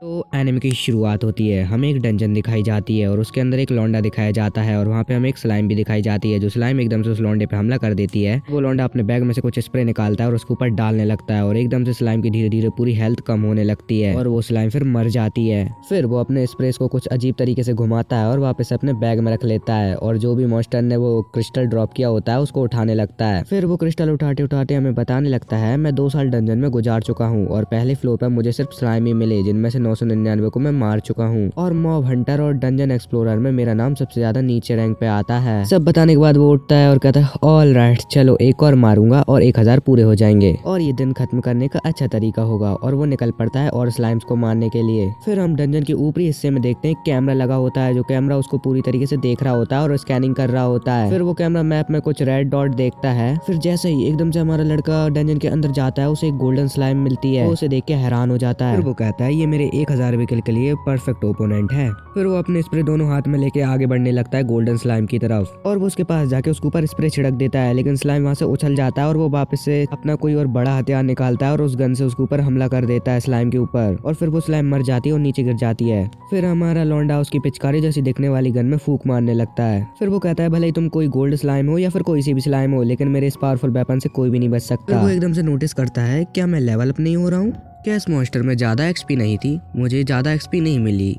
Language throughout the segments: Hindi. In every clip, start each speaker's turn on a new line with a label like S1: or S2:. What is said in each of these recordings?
S1: तो एनिमे की शुरुआत होती है। हमें एक डंजन दिखाई जाती है और उसके अंदर एक लौंडा दिखाया जाता है और वहाँ पे हमें एक स्लाइम भी दिखाई जाती है। जो स्लाइम एकदम से उस लौंडे पे हमला कर देती है। वो लौंडा अपने बैग में से कुछ स्प्रे निकालता है और उसके ऊपर डालने लगता है और एकदम से स्लाइम की धीरे धीरे पूरी हेल्थ कम होने लगती है और वो स्लाइम फिर मर जाती है। फिर वो अपने स्प्रेस को कुछ अजीब तरीके से घुमाता है और वापस अपने बैग में रख लेता है और जो भी मॉन्स्टर ने वो क्रिस्टल ड्रॉप किया होता है उसको उठाने लगता है। फिर वो क्रिस्टल उठाते उठाते हमें बताने लगता है, मैं 2 साल डंजन में गुजार चुका हूँ और पहले फ्लोर पर मुझे सिर्फ स्लाइम ही मिले, जिनमें से 999 को मैं मार चुका हूँ और मॉब हंटर और डंजन एक्सप्लोरर में मेरा नाम सबसे ज्यादा नीचे रैंक पे आता है। सब बताने के बाद वो उठता है और कहता है, ऑल राइट, चलो एक और मारूंगा और 1000 पूरे हो जाएंगे और ये दिन खत्म करने का अच्छा तरीका होगा। और वो निकल पड़ता है और स्लाइम्स को मारने के लिए। फिर हम डंजन के ऊपरी हिस्से में देखते हैं कैमरा लगा होता है। जो कैमरा उसको पूरी तरीके से देख रहा होता है और स्कैनिंग कर रहा होता है। फिर वो कैमरा मैप में कुछ रेड डॉट देखता है। फिर जैसे ही एकदम से हमारा लड़का डंजन के अंदर जाता है, उसे एक गोल्डन स्लाइम मिलती है। वो उसे देख के हैरान हो जाता है। फिर वो कहता है, ये मेरे 1000 विकेल के लिए परफेक्ट ओपोनेंट है। फिर वो अपने स्प्रे दोनों हाथ में लेके आगे बढ़ने लगता है गोल्डन स्लाइम की तरफ और वो उसके पास जाके उसके ऊपर स्प्रे छिड़क देता है, लेकिन स्लाइम वहाँ से उछल जाता है और वो वापस से अपना कोई और बड़ा हथियार निकालता है और उस गन से उसके ऊपर हमला कर देता है स्लाइम के ऊपर और फिर वो स्लाइम मर जाती है और नीचे गिर जाती है। फिर हमारा लौंडा उसकी पिचकारी जैसी दिखने वाली गन में फूंक मारने लगता है। फिर वो कहता है, भले ही तुम कोई गोल्ड स्लाइम हो या फिर कोई सी भी स्लाइम हो, लेकिन मेरे इस पावरफुल वेपन से कोई भी नहीं बच सकता। फिर वो एकदम से नोटिस करता है, क्या मैं लेवल अप नहीं हो रहा हूँ? क्या इस मॉन्स्टर में ज्यादा एक्सपी नहीं थी? मुझे ज्यादा एक्सपी नहीं मिली।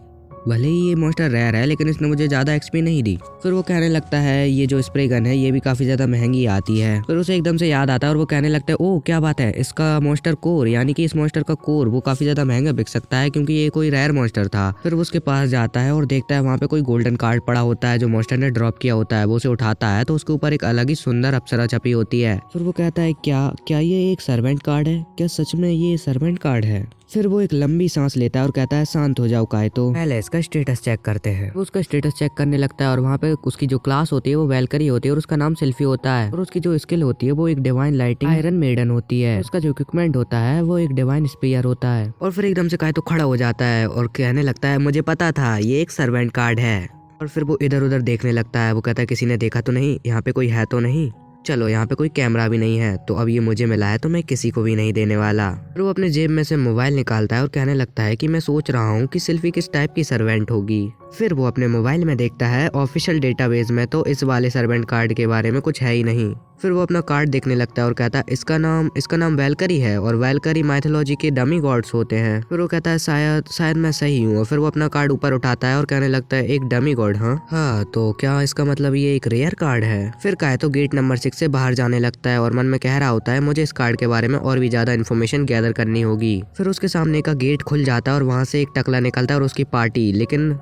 S1: भले ही ये मॉन्स्टर रेयर है लेकिन इसने मुझे ज्यादा एक्सपी नहीं दी। फिर वो कहने लगता है, ये जो स्प्रे गन है ये भी काफी ज्यादा महंगी आती है। फिर उसे एकदम से याद आता है और वो कहने लगता है, ओह क्या बात है, इसका मॉन्स्टर कोर यानी कि इस मॉन्स्टर का कोर वो काफी ज्यादा महंगा बिक सकता है क्योंकि ये कोई रेयर मॉन्स्टर था। फिर वो उसके पास जाता है और देखता है वहाँ पे कोई गोल्डन कार्ड पड़ा होता है जो मॉन्स्टर ने ड्रॉप किया होता है। वो उसे उठाता है तो उसके ऊपर एक अलग ही सुंदर अप्सरा छपी होती है। फिर वो कहता है, क्या ये एक सर्वेंट कार्ड है? क्या सच में ये सर्वेंट कार्ड है? फिर वो एक लंबी सांस लेता है और कहता है, शांत हो जाओ कायतो, पहले इसका स्टेटस चेक करते हैं। वो उसका स्टेटस चेक करने लगता है और वहाँ पे उसकी जो क्लास होती है वो वेलकरी होती है और उसका नाम सेल्फी होता है और उसकी जो स्किल होती है वो एक डिवाइन लाइटिंग आयरन मेडन होती है। उसका जो इक्विपमेंट होता है वो एक डिवाइन स्पीयर होता है। और फिर एकदम से कायतो खड़ा हो जाता है और कहने लगता है, मुझे पता था ये एक सर्वेंट कार्ड है। और फिर वो इधर उधर देखने लगता है। वो कहता है, किसी ने देखा तो नहीं? यहाँ पे कोई है तो नहीं? चलो यहाँ पे कोई कैमरा भी नहीं है, तो अब ये मुझे मिला है तो मैं किसी को भी नहीं देने वाला। फिर वो अपने जेब में से मोबाइल निकालता है और कहने लगता है कि मैं सोच रहा हूँ कि सिल्फी किस टाइप की सर्वेंट होगी। फिर वो अपने मोबाइल में देखता है ऑफिशियल डेटाबेस में तो इस वाले सर्वेंट कार्ड के बारे में कुछ है ही नहीं। फिर वो अपना कार्ड देखने लगता है और कहता है, इसका नाम वेलकरी है और वेलकरी माइथोलॉजी के डमी गॉड्स होते हैं। फिर वो कहता है, शायद मैं सही हूँ। फिर वो अपना कार्ड ऊपर उठाता है और कहने लगता है, एक डमी गॉड? हाँ, तो क्या इसका मतलब ये एक रेयर कार्ड है? फिर कहे तो गेट नंबर 6 से बाहर जाने लगता है और मन में कह रहा होता है, मुझे इस कार्ड के बारे में और भी ज्यादा इन्फॉर्मेशन गैदर करनी होगी। फिर उसके सामने का गेट खुल जाता है और वहाँ से एक टकला निकलता है और उसकी पार्टी, लेकिन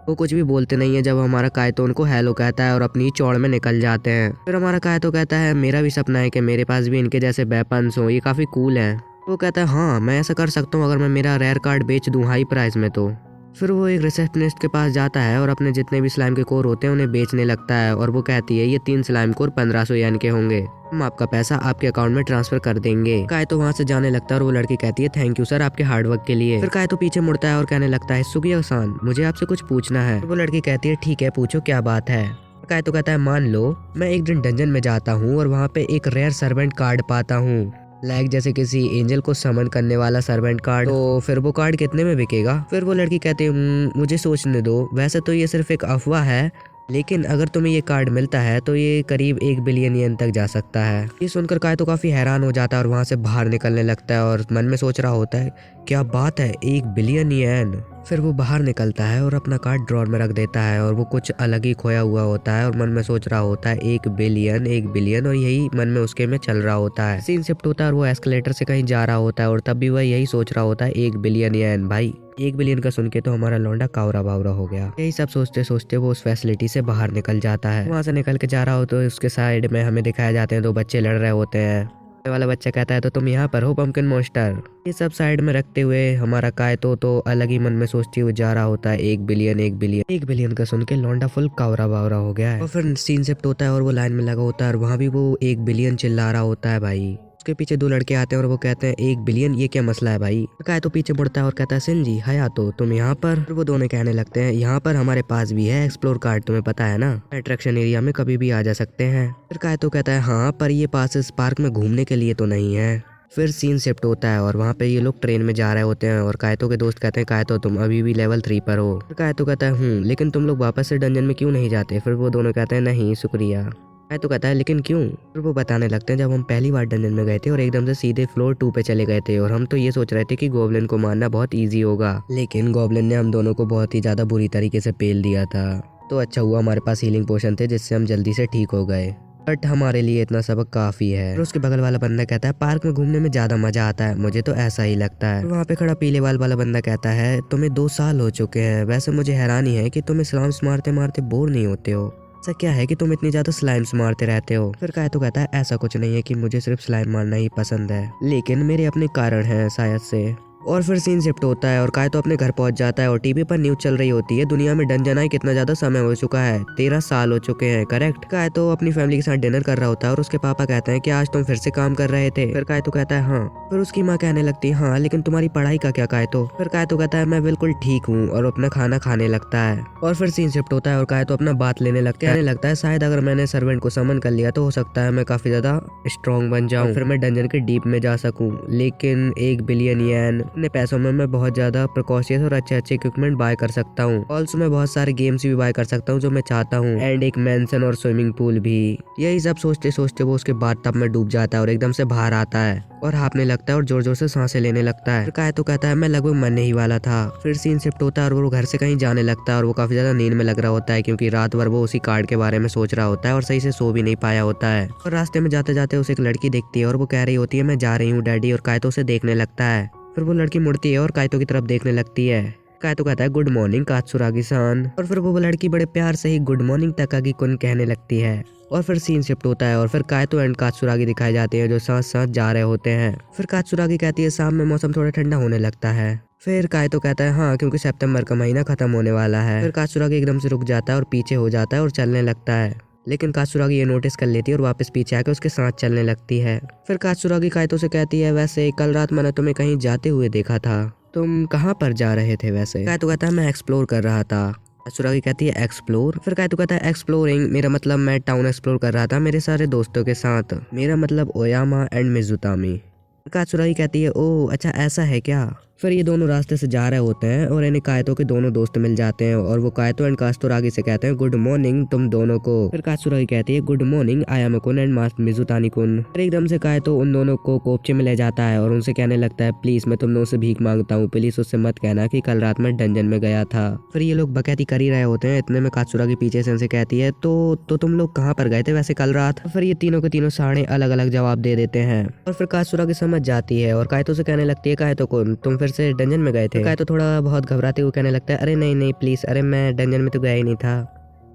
S1: वो कुछ भी बोलते नहीं है जब हमारा कायतो उनको हेलो कहता है और अपनी चौड़ में निकल जाते हैं। फिर हमारा कायतो कहता है, मेरा भी सपना है कि मेरे पास भी इनके जैसे वेपन्स हो, ये काफी कूल है। वो कहता है, हाँ मैं ऐसा कर सकता हूँ अगर मैं मेरा रेयर कार्ड बेच दूँ हाई प्राइस में तो। फिर वो एक रिसेप्शनिस्ट के पास जाता है और अपने जितने भी स्लाइम के कोर होते हैं उन्हें बेचने लगता है और वो कहती है, ये 3 स्लाइम कोर 1500 येन के होंगे, हम आपका पैसा आपके अकाउंट में ट्रांसफर कर देंगे। कायतो वहाँ से जाने लगता है और वो लड़की कहती है, थैंक यू सर आपके हार्डवर्क के लिए। फिर कायतो पीछे मुड़ता है और कहने लगता है, सुगिया-सान, मुझे आपसे कुछ पूछना है। वो लड़की कहती है, ठीक है पूछो, क्या बात है? कायतो कहता है, मान लो मैं एक दिन डंजन में जाता हूँ और वहाँ पे एक रेयर सर्वेंट कार्ड पाता हूँ, लाइक जैसे किसी एंजल को समन करने वाला सर्वेंट कार्ड, तो फिर वो कार्ड कितने में बिकेगा? फिर वो लड़की कहती है, मुझे सोचने दो, वैसे तो ये सिर्फ एक अफवाह है, लेकिन अगर तुम्हें ये कार्ड मिलता है तो ये करीब 1 बिलियन येन तक जा सकता है। ये सुनकर कायतो काफी हैरान हो जाता है और वहाँ से बाहर निकलने लगता है और मन में सोच रहा होता है, क्या बात है, 1 बिलियन येन। फिर वो बाहर निकलता है और अपना कार्ड ड्रॉर में रख देता है और वो कुछ अलग ही खोया हुआ होता है और मन में सोच रहा होता है, 1 बिलियन और यही मन में उसके में चल रहा होता है। सीन शिफ्ट होता है और वो एस्केलेटर से कहीं जा रहा होता है और तब भी वह यही सोच रहा होता है, 1 बिलियन येन। भाई 1 बिलियन का सुन के तो हमारा लौंडा कावरा बावरा हो गया। यही सब सोचते सोचते वो उस फैसिलिटी से बाहर निकल जाता है। वहाँ से निकल के जा रहा हो तो उसके साइड में हमें दिखाए जाते हैं 2 बच्चे लड़ रहे होते हैं। वाला बच्चा कहता है, तो तुम यहाँ पर हो पंपकिन मॉन्स्टर? ये सब साइड में रखते हुए हमारा कायतो तो अलग ही मन में सोचते हुए जा रहा होता है, 1 बिलियन का सुन के लौंडा फुल कावरा बावरा हो गया है। और फिर सीन शिफ्ट होता है और वो लाइन में लगा होता है और वहाँ भी वो 1 बिलियन चिल्ला रहा होता है। भाई उसके पीछे 2 लड़के आते हैं और वो कहते हैं, 1 बिलियन, ये क्या मसला है भाई? कायतो पीछे मुड़ता है और कहता है, सिंजी हयातो तुम यहाँ पर? फिर वो दोनों कहने लगते हैं, यहाँ पर हमारे पास भी है एक्सप्लोर कार्ड, तुम्हें पता है ना, अट्रैक्शन एरिया में कभी भी आ जा सकते हैं। फिर कायतो कहता है, हाँ पर ये पास इस पार्क में घूमने के लिए तो नहीं है। फिर सीन शिफ्ट होता है और वहाँ पे ये लोग ट्रेन में जा रहे होते हैं और कायतो के दोस्त कहते हैं कायतो तुम अभी भी लेवल 3 पर हो। फिर कायतो कहता है लेकिन तुम लोग वापस से डंजन में क्यों नहीं जाते। फिर वो दोनों कहते हैं नहीं शुक्रिया। कायतो कहता है लेकिन क्यों। फिर वो बताने लगते हैं जब हम पहली बार डंजन में गए थे और एकदम से सीधे फ्लोर 2 पे चले गए थे और हम तो ये सोच रहे थे कि गोब्लिन को मारना बहुत ईजी होगा, लेकिन गोब्लिन ने हम दोनों को बहुत ही ज्यादा बुरी तरीके से पेल दिया था। तो अच्छा हुआ हमारे पास हीलिंग पोशन थे जिससे हम जल्दी से ठीक हो गए, बट हमारे लिए इतना सबक काफी है। फिर उसके बगल वाला बंदा कहता है पार्क में घूमने में ज्यादा मजा आता है, मुझे तो ऐसा ही लगता है। वहाँ पे खड़ा पीले बाल वाला बंदा कहता है तुम्हें 2 साल हो चुके हैं, वैसे मुझे हैरानी है कि तुम स्लाइम्स मारते मारते बोर नहीं होते हो, ऐसा क्या है कि तुम इतनी ज्यादा स्लाइम्स मारते रहते हो। फिर कायतो कहता है ऐसा कुछ नहीं है कि मुझे सिर्फ स्लाइम मारना ही पसंद है, लेकिन मेरे अपने कारण है शायद से। और फिर सीन शिफ्ट होता है और कायतो अपने घर पहुंच जाता है और टीवी पर न्यूज चल रही होती है दुनिया में डंजन आए कितना ज्यादा समय हो चुका है, 13 साल हो चुके हैं करेक्ट। कायतो अपनी फैमिली के साथ डिनर कर रहा होता है और उसके पापा कहते हैं कि आज तुम फिर से काम कर रहे थे। फिर कायतो कहता है हाँ। फिर उसकी माँ कहने लगती है हाँ लेकिन तुम्हारी पढ़ाई का क्या कायतो। फिर कायतो कहता है मैं बिल्कुल ठीक हूँ और अपना खाना खाने लगता है। और फिर सीन शिफ्ट होता है और कायतो अपना बात लेने लगता है, कहने लगता है शायद अगर मैंने सर्वेंट को समन कर लिया तो हो सकता है मैं काफी ज्यादा स्ट्रॉन्ग बन जाऊँ, फिर मैं डंजन के डीप में जा सकूँ, लेकिन 1 बिलियन येन अपने पैसों में मैं बहुत ज्यादा प्रिकॉशियस और अच्छे अच्छे इक्विपमेंट बाय कर सकता हूँ। ऑल्सो मैं बहुत सारे गेम्स भी बाय कर सकता हूँ जो मैं चाहता हूँ, एंड एक मेंशन और स्विमिंग पूल भी। यही सब सोचते सोचते वो उसके बाद टब में डूब जाता है और एकदम से बाहर आता है और हाँफने लगता है और जोर जोर से सांसें लेने लगता है। फिर कायतो कहता है मैं लगभग मरने ही वाला था। फिर सीन शिफ्ट होता है और वो घर से कहीं जाने लगता है और वो काफी ज्यादा नींद में लग रहा होता है क्योंकि रात भर वो उसी कार्ड के बारे में सोच रहा होता है और सही से सो भी नहीं पाया होता है। और रास्ते में जाते जाते उसे एक लड़की दिखती है और वो कह रही होती है मैं जा रही हूँ डैडी, और कायतो उसे देखने लगता है। फिर वो लड़की मुड़ती है और कायतो की तरफ देखने लगती है। कायतो कहता है गुड मॉर्निंग कात्सुरागी-सान, और फिर वो लड़की बड़े प्यार से ही गुड मॉर्निंग तकागी-कुन कहने लगती है। और फिर सीन शिफ्ट होता है और फिर कायतो एंड कात्सुरागी दिखाए जाते हैं जो साथ साथ जा रहे होते हैं। फिर कात्सुरागी कहती है शाम में मौसम थोड़ा ठंडा होने लगता है। फिर कायतो कहता है हाँ क्योंकि सितंबर का महीना खत्म होने वाला है। फिर कात्सुरागी एकदम से रुक जाता है और पीछे हो जाता है और चलने लगता है, लेकिन कात्सुरागी ये नोटिस कर लेती है और वापस पीछे आकर उसके साथ चलने लगती है। फिर कात्सुरागी कायतो से कहती है वैसे कल रात मैंने तुम्हें कहीं जाते हुए देखा था, तुम कहाँ पर जा रहे थे वैसे। कायतो कहता है मैं एक्सप्लोर कर रहा था। कात्सुरागी कहती है एक्सप्लोर। फिर कायतो कहता है एक्सप्लोरिंग, मेरा मतलब मैं टाउन एक्सप्लोर कर रहा था मेरे सारे दोस्तों के साथ, मेरा मतलब ओयामा एंड मिजुतामी। कात्सुरागी कहती है ओह अच्छा ऐसा है क्या। फिर ये दोनों रास्ते से जा रहे होते हैं और इन्हें कायतो के दोनों दोस्त मिल जाते हैं और वो कायतो एंड कात्सुरागी से कहते हैं गुड मॉर्निंग तुम दोनों को। फिर कात्सुरागी कहती है गुड मॉर्निंग आयामा-कुन एंड मास्टर मिजुतानी-कुन। फिर एकदम से कायतो उन दोनों को कोपचे में ले जाता है और उनसे कहने लगता है प्लीज मैं तुम दोनों से भीख मांगता हूँ, प्लीज उससे मत कहना कि कल रात में डंजन में गया था। फिर ये लोग बकैती कर ही रहे होते हैं, इतने में कात्सुरागी पीछे से उनसे कहती है तो तुम लोग कहाँ पर गए थे वैसे कल रात। फिर ये तीनों के तीनों साढ़े अलग अलग जवाब दे देते हैं और फिर कात्सुरागी समझ जाती है और कायतो से कहने लगती है कायतो-कुन तुम फिर से डंजन में गए थे। कायतो थोड़ा बहुत घबराते हुए कहने लगता है अरे नहीं नहीं प्लीज, अरे मैं डंजन में तो गया ही नहीं था,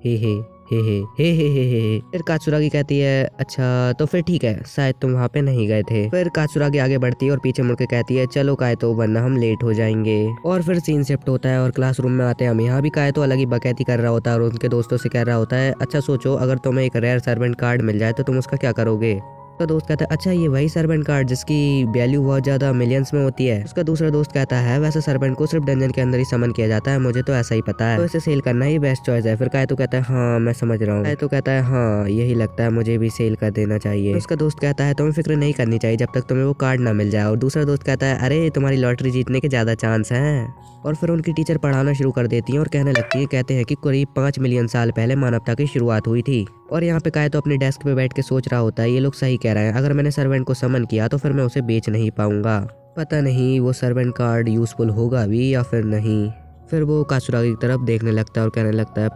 S1: हे हे हे हे हे हे हे हे। फिर कात्सुरागी कहती है अच्छा तो फिर ठीक है शायद तुम वहाँ पे नहीं गए थे। फिर कात्सुरागी आगे बढ़ती है और पीछे मुड़ के कहती है चलो कायतो वरना हम लेट हो जाएंगे। और फिर सीन शिफ्ट होता है और क्लासरूम में आते हैं हम। यहाँ भी कायतो अलग ही बकैती कर रहा होता है और उनके दोस्तों से कह रहा होता है अच्छा सोचो अगर तुम्हें एक रेयर सर्वेंट कार्ड मिल जाए तो तुम उसका क्या करोगे। उसका दोस्त कहता है अच्छा ये वही सर्वेंट कार्ड जिसकी वैल्यू बहुत ज्यादा मिलियंस में होती है। उसका दूसरा दोस्त कहता है वैसे सर्वेंट को सिर्फ डंजन के अंदर ही समन किया जाता है, मुझे तो ऐसा ही पता है, तो इसे सेल करना ही बेस्ट चॉइस है। फिर कायतो कहता है हाँ मैं समझ रहा हूँ। कायतो कहता है हाँ यही लगता है मुझे भी सेल कर देना चाहिए। उसका दोस्त कहता है तुम्हें फिक्र नहीं करनी चाहिए जब तक तुम्हें वो कार्ड ना मिल जाए। और दूसरा दोस्त कहता है अरे तुम्हारी लॉटरी जीतने के ज्यादा चांस है। और फिर उनकी टीचर पढ़ाना शुरू कर देती है और कहने लगती है कहते हैं कि करीब 5 मिलियन साल पहले मानवता की शुरुआत हुई थी। और यहाँ पे कायतो अपनी डेस्क पे बैठ के सोच रहा होता है ये लोग सही कह रहे हैं, अगर मैंने सर्वेंट को समन किया तो फिर मैं उसे बेच नहीं पाऊंगा, पता नहीं वो सर्वेंट कार्ड यूजफुल होगा भी या फिर नहीं। फिर वो कात्सुरागी की तरफ देखने लगता है और कहने लगता है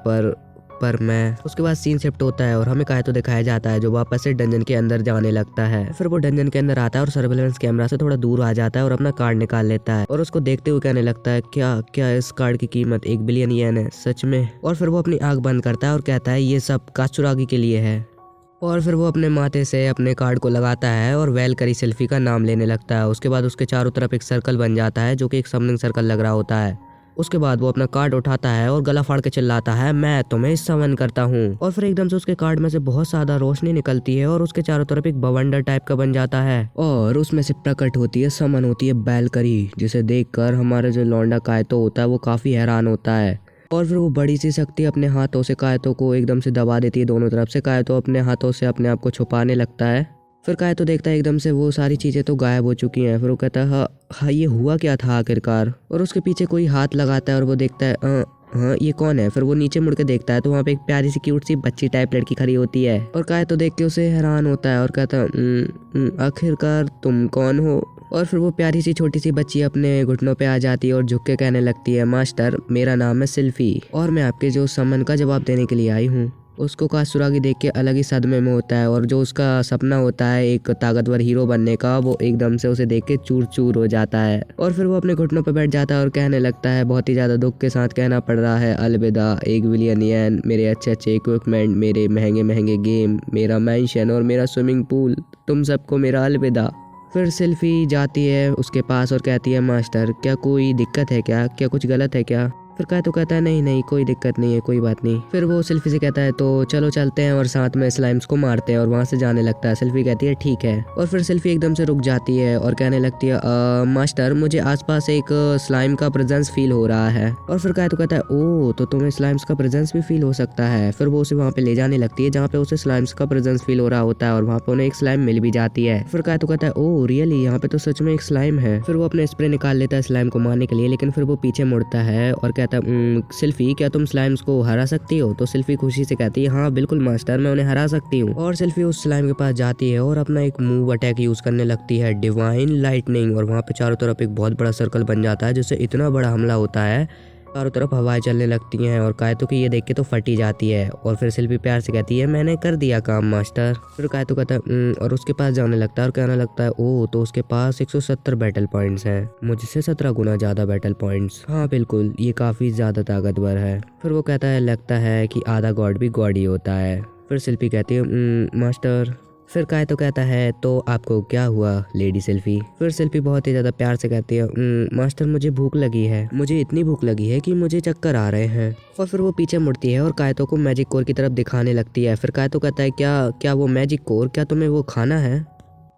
S1: पर मैं। उसके बाद सीन शिफ्ट होता है और हमें कायतो दिखाया जाता है जो वापस से डंजन के अंदर जाने लगता है। फिर वो डंजन के अंदर आता है और सर्वेलेंस कैमरा से थोड़ा दूर आ जाता है और अपना कार्ड निकाल लेता है और उसको देखते हुए कहने लगता है क्या इस कार्ड की कीमत 1 बिलियन येन है सच में। और फिर वो अपनी आंख बंद करता है और कहता है ये सब कात्सुरागी के लिए है। और फिर वो अपने माथे से अपने कार्ड को लगाता है और वेलकरी सेल्फी का नाम लेने लगता है। उसके बाद उसके चारों तरफ एक सर्कल बन जाता है जो कि एक समनिंग सर्कल लग रहा होता है। उसके बाद वो अपना कार्ड उठाता है और गला फाड़ के चिल्लाता है मैं तुम्हें समन करता हूँ। और फिर एकदम से उसके कार्ड में से बहुत ज्यादा रोशनी निकलती है और उसके चारों तरफ एक बवंडर टाइप का बन जाता है और उसमें से प्रकट होती है समन होती है वेलकरी, जिसे देखकर हमारे जो लौंडा कायतो होता है वो काफी हैरान होता है। और फिर वो बड़ी सी शक्ति अपने हाथों से कायतो को एकदम से दबा देती है दोनों तरफ से। कायतो अपने हाथों से अपने आप को छुपाने लगता है। फिर काहे तो देखता है एकदम से वो सारी चीजें तो गायब हो चुकी हैं। फिर वो कहता है हाँ ये हुआ क्या था आखिरकार। और उसके पीछे कोई हाथ लगाता है और वो देखता है हाँ ये कौन है। फिर वो नीचे मुड़ के देखता है तो वहाँ पे एक प्यारी सी क्यूट सी बच्ची टाइप लड़की खड़ी होती है। और काहे तो देख के उसे हैरान होता है और कहता है आखिरकार तुम कौन हो। और फिर वो प्यारी सी छोटी सी बच्ची अपने घुटनों पे आ जाती है और झुक के कहने लगती है मास्टर मेरा नाम है सिल्फी और मैं आपके जो सम्मन का जवाब देने के लिए आई हूँ। उसको कासुरागी देख के अलग ही सदमे में होता है और जो उसका सपना होता है एक ताकतवर हीरो बनने का वो एकदम से उसे देख के चूर चूर हो जाता है। और फिर वो अपने घुटनों पर बैठ जाता है और कहने लगता है बहुत ही ज़्यादा दुख के साथ कहना पड़ रहा है अलविदा 1 बिलियन येन, मेरे अच्छे अच्छे इक्विपमेंट, मेरे महंगे महंगे गेम, मेरा मैंशन और मेरा स्विमिंग पूल, तुम सबको मेरा अलविदा। फिर सिल्फी जाती है उसके पास और कहती है मास्टर क्या कोई दिक्कत है क्या कुछ गलत है क्या। फिर काहे तो कहता है नहीं नहीं कोई दिक्कत नहीं है, कोई बात नहीं। फिर वो सिल्फी से कहता है तो चलो चलते हैं और साथ में स्लाइम्स को मारते हैं और वहाँ से जाने लगता है। सिल्फी कहती है ठीक है। और फिर सिल्फी एकदम से रुक जाती है और कहने लगती है मास्टर मुझे आसपास एक स्लाइम का प्रेजेंस फील हो रहा है। और फिर काहे तो कहता है ओ तो तुम्हें स्लाइम्स का प्रेजेंस भी फील हो सकता है। फिर वो उसे वहाँ पे ले जाने लगती है जहाँ पे उसे स्लाइम्स का प्रेजेंस फील हो रहा होता है और वहाँ पे उन्हें एक स्लाइम मिल भी जाती है। फिर काहे तो कहता है ओ रियली यहाँ पे तो सच में एक स्लाइम है। फिर वो अपने स्प्रे निकाल लेता है स्लाइम को मारने के लिए, लेकिन फिर वो पीछे मुड़ता है और कहता है सिल्फी क्या तुम स्लाइम्स को हरा सकती हो। तो सिल्फी खुशी से कहती है हाँ बिल्कुल मास्टर मैं उन्हें हरा सकती हूँ। और सिल्फी उस स्लाइम के पास जाती है और अपना एक मूव अटैक यूज करने लगती है डिवाइन लाइटनिंग और वहाँ पे चारों तरफ एक बहुत बड़ा सर्कल बन जाता है जिससे इतना बड़ा हमला होता है चारों तरफ हवाएं चलने लगती हैं और कायतो की ये देख के तो फटी जाती है। और फिर सिल्फी प्यार से कहती है मैंने कर दिया काम मास्टर। फिर कायतो कहता है और उसके पास जाने लगता है और कहने लगता है ओ तो उसके पास 170 बैटल पॉइंट्स हैं, मुझसे 17 गुना ज्यादा बैटल पॉइंट्स। हाँ बिल्कुल ये काफी ज्यादा ताकतवर है। फिर वो कहता है लगता है कि आधा गॉड भी गॉड ही होता है। फिर सिल्फी कहती है मास्टर। फिर काहे तो कहता है तो आपको क्या हुआ लेडी सिल्फी। फिर सिल्फी बहुत ही ज्यादा प्यार से कहती है मास्टर मुझे भूख लगी है, मुझे इतनी भूख लगी है कि मुझे चक्कर आ रहे हैं। और फिर वो पीछे मुड़ती है और कायतो को मैजिक कोर की तरफ दिखाने लगती है। फिर कायतो कहता है क्या वो मैजिक कोर, क्या तुम्हें वो खाना है।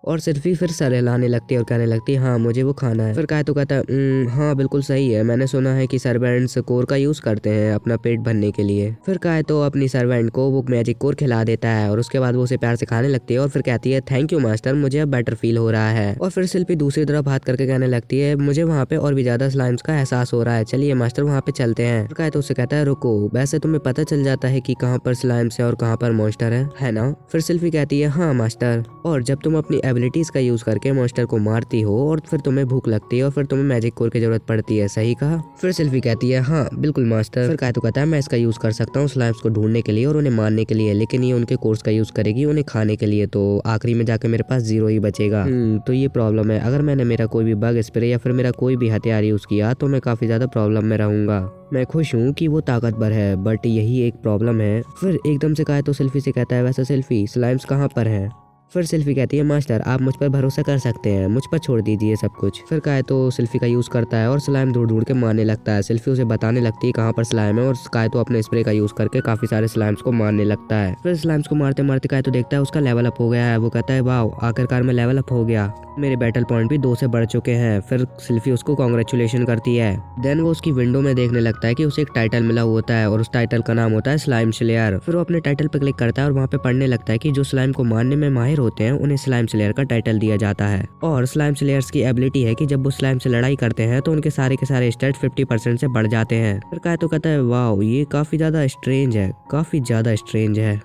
S1: और सिल्फी फिर सर हिलाने लगती है और कहने लगती है हाँ मुझे वो खाना है। फिर कायतो कहता है हाँ बिल्कुल सही है, मैंने सुना है कि सर्वेंट्स कोर का यूज करते हैं अपना पेट भरने के लिए। फिर कायतो अपनी सर्वेंट को वो मैजिक कोर खिला देता है और उसके बाद वो उसे प्यार से खाने लगती है और फिर कहती है थैंक यू मास्टर, मुझे अब बेटर फील हो रहा है। और फिर सिल्फी दूसरी तरफ हाथ करके कहने लगती है मुझे वहाँ पे और भी ज्यादा स्लाइम्स का एहसास हो रहा है, चलिए मास्टर वहाँ पे चलते हैं। फिर कायतो उससे कहता है रुको, वैसे तुम्हें पता चल जाता है कि कहाँ पर स्लाइम्स है और कहाँ पर मॉन्स्टर है ना। फिर सिल्फी कहती है हाँ मास्टर, और जब तुम अपनी एबिलिटीज का यूज करके मॉन्स्टर को मारती हो और फिर तुम्हें भूख लगती है और फिर तुम्हें मैजिक कोर की जरूरत पड़ती है, सही कहा। फिर सिल्फी कहती है हाँ बिल्कुल मास्टर। फिर कायतो कहता है मैं इसका यूज कर सकता हूँ स्लाइम्स को ढूंढने के लिए और उन्हें मारने के लिए, लेकिन ये उनके कोर्स का यूज करेगी उन्हें खाने के लिए, तो आखिरी में जाके मेरे पास 0 ही बचेगा। तो ये प्रॉब्लम है, अगर मैंने मेरा कोई भी बग स्प्रे या फिर मेरा कोई भी हथियार यूज किया तो मैं काफी ज्यादा प्रॉब्लम में रहूंगा। मैं खुश हूँ कि वो ताकतवर है बट यही एक प्रॉब्लम है। फिर एकदम से कायतो सिल्फी से कहता है वैसे सिल्फी स्लाइम्स कहाँ पर है। फिर सिल्फी कहती है मास्टर आप मुझ पर भरोसा कर सकते हैं, मुझ पर छोड़ दीजिए सब कुछ। फिर कायतो सिल्फी का यूज करता है और स्लाइम ढूंढ ढूंढ के मारने लगता है। सिल्फी उसे बताने लगती है कहाँ पर स्लाइम है और कायतो अपने स्प्रे का यूज करके काफी सारे स्लाइम्स को मारने लगता है। फिर स्लाइम्स को मारते मारते कायतो देखता है उसका लेवल अप हो गया है। वो कहता है वाह आखिरकार मैं लेवल अप हो गया, मेरे बैटल पॉइंट भी 2 से बढ़ चुके हैं। फिर सिल्फी उसको कांग्रेचुलेशन करती है। देन वो उसकी विंडो में देखने लगता है कि उसे एक टाइटल मिला होता है और उस टाइटल का नाम होता है स्लाइम स्लेयर। फिर वो अपने टाइटल पर क्लिक करता है और वहाँ पे पढ़ने लगता है कि जो स्लाइम को मारने में माहिर होते हैं उन्हें स्लाइम स्लेयर का टाइटल दिया जाता है। और स्लाइम स्लेयर्स की एबिलिटी है कि जब वो स्लाइम से लड़ाई करते हैं तो उनके सारे के सारे स्टैट 50% से बढ़ जाते हैं। फिर कायतो कहता है वाह ये काफी ज्यादा स्ट्रेंज है, काफी ज्यादा स्ट्रेंज है,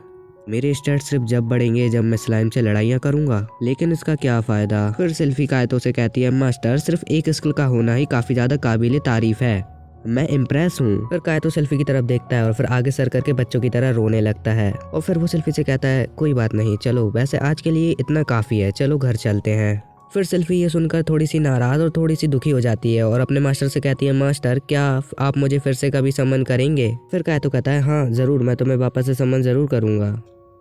S1: मेरे स्टैट सिर्फ जब बढ़ेंगे जब मैं स्लाइम से लड़ाइयाँ करूंगा, लेकिन इसका क्या फायदा। फिर सिल्फी कायतो से कहती है मास्टर सिर्फ एक स्किल का होना ही काफी ज्यादा काबिले तारीफ है, मैं इम्प्रेस हूँ। फिर कायतो सेल्फी की तरफ देखता है और फिर आगे सर करके बच्चों की तरह रोने लगता है। और फिर वो सेल्फी से कहता है कोई बात नहीं, चलो वैसे आज के लिए इतना काफी है, चलो घर चलते हैं। फिर सेल्फी ये सुनकर थोड़ी सी नाराज और थोड़ी सी दुखी हो जाती है और अपने मास्टर से कहती है मास्टर क्या आप मुझे फिर से कभी समन करेंगे। फिर कायतो कहता है हाँ जरूर, मैं तुम्हें वापस से समन जरूर करूंगा।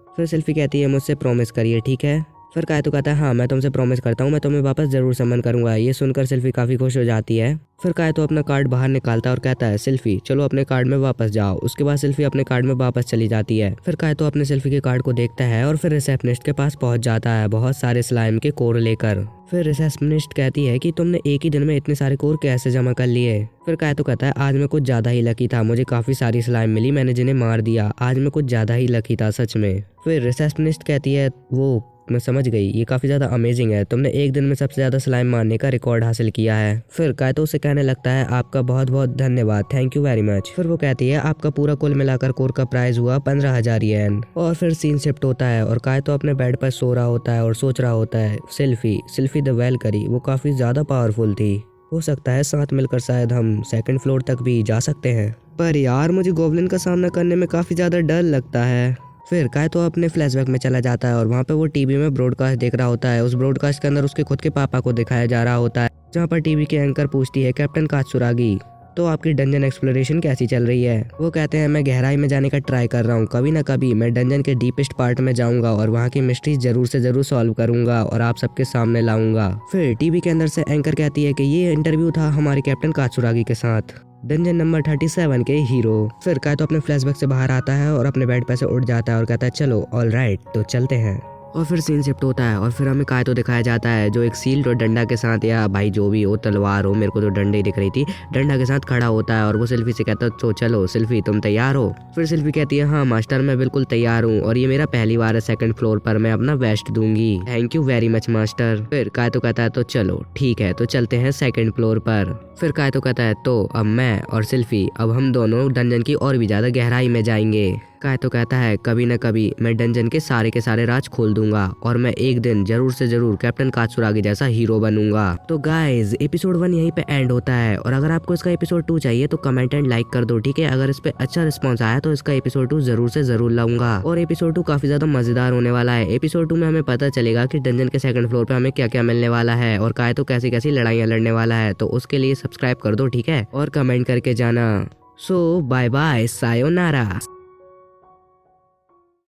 S1: फिर सेल्फी कहती है मुझसे प्रॉमिस करिए ठीक है। फिर कायतो कहता है हाँ मैं तुमसे प्रॉमिस करता हूँ, मैं तुम्हें वापस जरूर समन करूंगा। ये सुनकर सेल्फी काफी खुश हो जाती है। फिर कायतो अपना कार्ड बाहर निकालता है और कहता है सेल्फी चलो अपने कार्ड में वापस जाओ। उसके बाद सेल्फी अपने कार्ड में वापस चली जाती है। फिर कायतो अपने सेल्फी के कार्ड को देखता है और फिर रिसेप्शनिस्ट के पास पहुंच जाता है बहुत सारे स्लाइम के कोर लेकर। फिर रिसेप्शनिस्ट कहती है कि तुमने एक ही दिन में इतने सारे कोर कैसे जमा कर लिए। फिर कायतो कहता है आज मैं कुछ ज्यादा ही लकी था, मुझे काफी सारी स्लाइम मिली, मैंने जिन्हें मार दिया, आज मैं कुछ ज्यादा ही लकी था सच में। फिर रिसेप्शनिस्ट कहती है वो मैं समझ गई, ये काफी ज्यादा अमेजिंग है, तुमने एक दिन में सबसे ज्यादा स्लाइम मारने का रिकॉर्ड हासिल किया है। फिर कायतो उसे कहने लगता है आपका बहुत बहुत धन्यवाद, थैंक यू वेरी मच। फिर वो कहती है आपका पूरा कुल मिलाकर कोर का प्राइस हुआ 15,000 येन। और फिर सीन शिफ्ट होता है और कायतो अपने बेड पर सो रहा होता है और सोच रहा होता है सिल्फी द वेलकरी वो काफी ज्यादा पावरफुल थी, हो सकता है साथ मिलकर शायद हम सेकंड फ्लोर तक भी जा सकते हैं, पर यार मुझे गोब्लिन का सामना करने में काफी ज्यादा डर लगता है। फिर कायतो अपने फ्लैशबैक में चला जाता है और वहाँ पे वो टीवी में ब्रॉडकास्ट देख रहा होता है। उस ब्रॉडकास्ट के अंदर उसके खुद के पापा को दिखाया जा रहा होता है, जहाँ पर टीवी के एंकर पूछती है कैप्टन कात्सुरागी तो आपकी डंजन एक्सप्लोरेशन कैसी चल रही है। वो कहते हैं मैं गहराई में जाने का ट्राई कर रहा हूँ, कभी ना कभी मैं डंजन के डीपेस्ट पार्ट में जाऊंगा और वहाँ की मिस्ट्री जरूर से जरूर सॉल्व करूंगा और आप सबके सामने लाऊंगा। फिर टीवी के अंदर से एंकर कहती है कि ये इंटरव्यू था हमारे कैप्टन कात्सुरागी के साथ, डंजन नंबर 37 के हीरो। फिर कायतो अपने फ्लैशबैक से बाहर आता है और अपने बेड पे से उठ जाता है और कहता है चलो ऑलराइट तो चलते हैं। और फिर सीन शिफ्ट होता है और फिर हमें कायतो दिखाया जाता है जो एक सील्ड और डंडा के साथ, या भाई जो भी हो तलवार हो, मेरे को तो डंडे ही दिख रही थी, डंडा के साथ खड़ा होता है और वो सिल्फी से कहता है तो चलो सिल्फी तुम तैयार हो। फिर सिल्फी कहती है हाँ मास्टर मैं बिल्कुल तैयार हूँ और ये मेरा पहली बार है सेकंड फ्लोर पर, मैं अपना बेस्ट दूंगी, thank you very much master. फिर कायतो कहता है तो चलो ठीक है तो चलते हैं सेकंड फ्लोर पर। फिर कायतो कहता है तो अब मैं और सिल्फी अब हम दोनों डंजन की और भी ज्यादा गहराई में जाएंगे। कायतो कहता है कभी न कभी मैं डंजन के सारे राज खोल दूंगा और मैं एक दिन जरूर से जरूर कैप्टन कात्सुरागी जैसा हीरो बनूंगा। तो गाइज एपिसोड 1 यहीं पे एंड होता है और अगर आपको इसका एपिसोड 2 चाहिए तो कमेंट एंड लाइक कर दो, ठीक है। अगर इस पे अच्छा रिस्पॉन्स आया तो इसका एपिसोड 2 जरूर से जरूर लाऊंगा और एपिसोड 2 काफी ज्यादा मजेदार होने वाला है। एपिसोड 2 में हमें पता चलेगा कि डंजन के सेकंड फ्लोर पे हमें क्या क्या मिलने वाला है और कायतो कैसी कैसी लड़ाइयाँ लड़ने वाला है, तो उसके लिए सब्सक्राइब कर दो, ठीक है, और कमेंट करके जाना। सो बाय बाय सायोनारा।